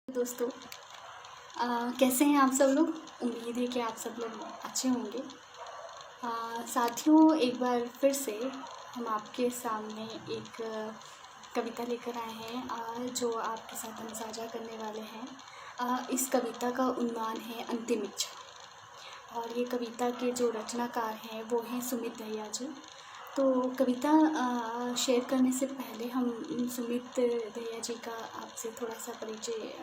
दोस्तों, कैसे हैं आप सब लोग। उम्मीद है कि आप सब लोग अच्छे होंगे। साथियों, एक बार फिर से हम आपके सामने एक कविता लेकर आए हैं जो आपके साथ हम साझा करने वाले हैं। इस कविता का उन्माद है अंतिम इच्छा, और ये कविता के जो रचनाकार हैं वो हैं सुमित दहिया जी। तो कविता शेयर करने से पहले हम सुमित दहिया जी का आपसे थोड़ा सा परिचय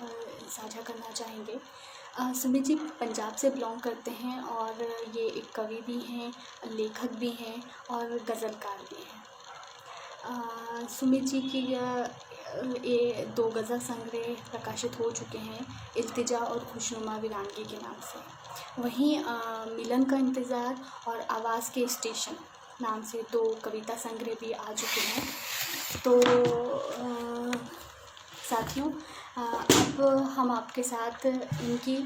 साझा करना चाहेंगे। सुमित जी पंजाब से बिलोंग करते हैं और ये एक कवि भी हैं, लेखक भी हैं और गज़लकार भी हैं। सुमित जी की ये 2 गज़ल संग्रह प्रकाशित हो चुके हैं, इल्तिजा और खुशनुमा वीरानगी के नाम से। वहीं मिलन का इंतज़ार और आवाज़ के स्टेशन नाम से 2 कविता संग्रह भी आ चुके हैं। तो साथियों, अब हम आपके साथ इनकी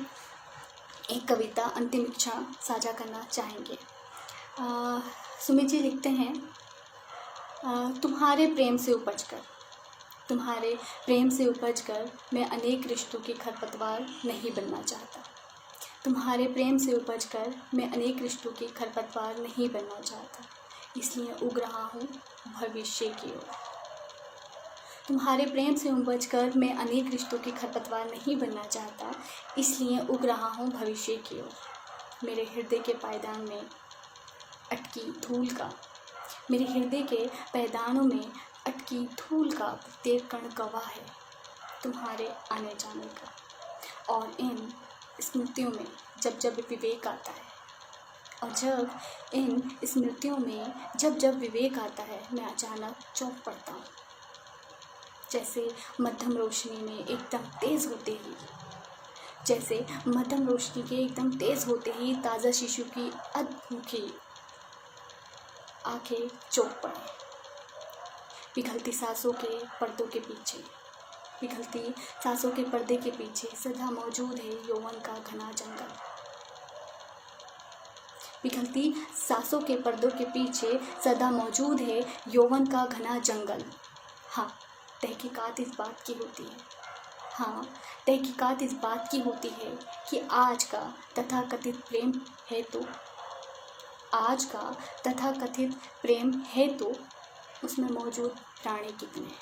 एक कविता अंतिम इच्छा साझा करना चाहेंगे। सुमित जी लिखते हैं, तुम्हारे प्रेम से उपजकर मैं अनेक रिश्तों की खरपतवार नहीं बनना चाहता। तुम्हारे प्रेम से उपजकर मैं अनेक रिश्तों की खरपतवार नहीं बनना चाहता, इसलिए उग रहा हूँ भविष्य की ओर। तुम्हारे प्रेम से उपजकर मैं अनेक रिश्तों की खरपतवार नहीं बनना चाहता, इसलिए उग रहा हूँ भविष्य की ओर। मेरे हृदय के पायदान में अटकी धूल का प्रत्येक कण गवाह है तुम्हारे आने जाने का। और इन स्मृतियों में जब जब विवेक आता है मैं अचानक चौंक पड़ता हूँ। जैसे मध्यम रोशनी के एकदम तेज़ होते ही ताज़ा शिशु की अधमुखी आंखें चौंक पड़े। पिघलती सांसों के पर्दे के पीछे सदा मौजूद है यौवन का घना जंगल। पिघलती सांसों के पर्दों के पीछे सदा मौजूद है यौवन का घना जंगल। हाँ, तहकीकात इस बात की होती है कि आज का तथाकथित प्रेम है तो उसमें मौजूद प्राणी कितने हैं।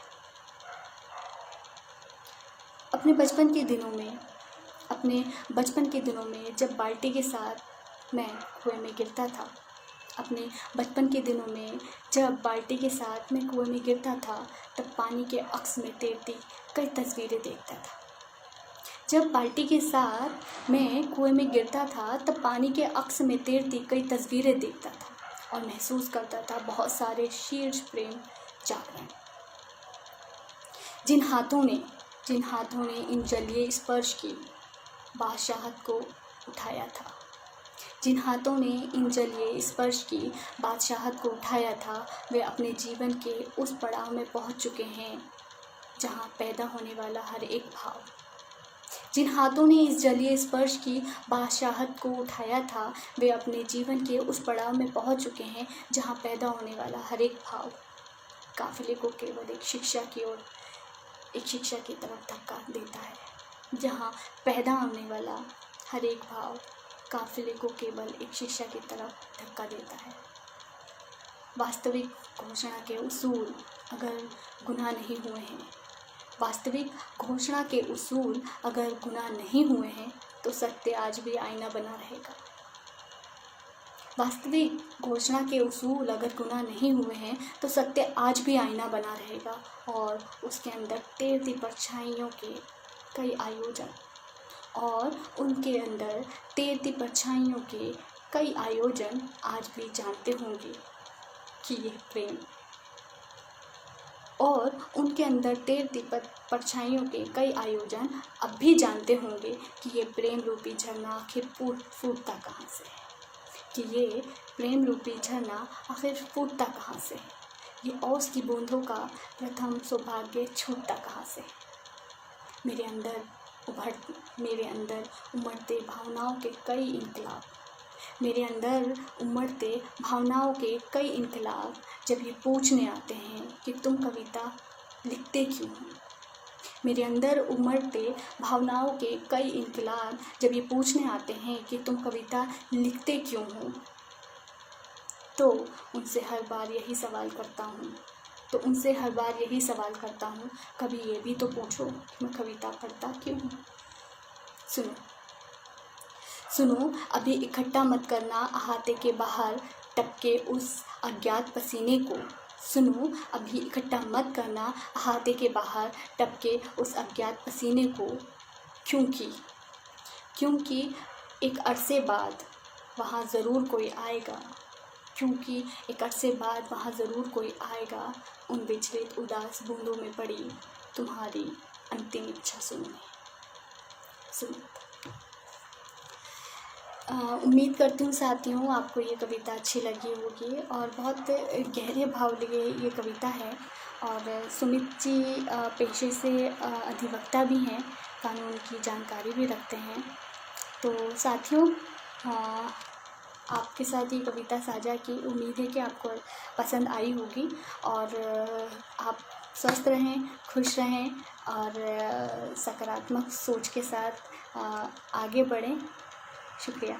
अपने बचपन के दिनों में जब बाल्टी के साथ मैं कुएं में गिरता था तब पानी के अक्स में तैरती कई तस्वीरें देखता था। और महसूस करता था बहुत सारे शीर्ष प्रेम जागरण। जिन हाथों ने इन जलीय स्पर्श की बादशाहत को उठाया था वे अपने जीवन के उस पड़ाव में पहुंच चुके हैं जहां पैदा होने वाला हर एक भाव। जिन हाथों ने इस जलीय स्पर्श की बादशाहत को उठाया था वे अपने जीवन के उस पड़ाव में पहुंच चुके हैं जहां पैदा होने वाला हर एक भाव काफिले को केवल एक शिक्षा की तरफ धक्का देता है। जहां पैदा होने वाला हर एक भाव काफिले को केवल एक शिक्षा की तरफ धक्का देता है। वास्तविक घोषणा के उसूल अगर गुनाह नहीं हुए हैं तो सत्य आज भी आईना बना रहेगा। और उसके अंदर तैरती परछाइयों के कई आयोजन आज भी जानते होंगे कि यह प्रेम, और उनके अंदर तैरती परछाइयों के कई आयोजन अब भी जानते होंगे कि ये प्रेम रूपी झरना आखिर फूटता कहाँ से है। ये ओस की बूंदों का प्रथम सौभाग्य छूटता कहाँ से। मेरे अंदर उमड़ते भावनाओं के कई इनकलाब जब ये पूछने आते हैं कि तुम कविता लिखते क्यों हो, मेरे अंदर उमड़ते भावनाओं के कई इनकलाब जब ये पूछने आते हैं कि तुम कविता लिखते क्यों हो, तो उनसे हर बार यही सवाल करता हूँ, कभी ये भी तो पूछो कि मैं कविता पढ़ता क्यों हूँ। सुनो, अभी इकट्ठा मत करना अहाते के बाहर टपके उस अज्ञात पसीने को। सुनो, अभी इकट्ठा मत करना अहाते के बाहर टपके उस अज्ञात पसीने को, क्योंकि एक अरसे बाद वहाँ ज़रूर कोई आएगा, उन विचलित उदास बूंदों में पड़ी तुम्हारी अंतिम इच्छा सुनने। उम्मीद करती हूँ साथियों आपको ये कविता अच्छी लगी होगी और बहुत गहरे भाव लिए ये कविता है। और सुमित जी पेशे से अधिवक्ता भी हैं, कानून की जानकारी भी रखते हैं। तो साथियों आपके साथ ये कविता साझा की, उम्मीद है कि आपको पसंद आई होगी और आप स्वस्थ रहें, खुश रहें और सकारात्मक सोच के साथ आगे बढ़ें। शुक्रिया।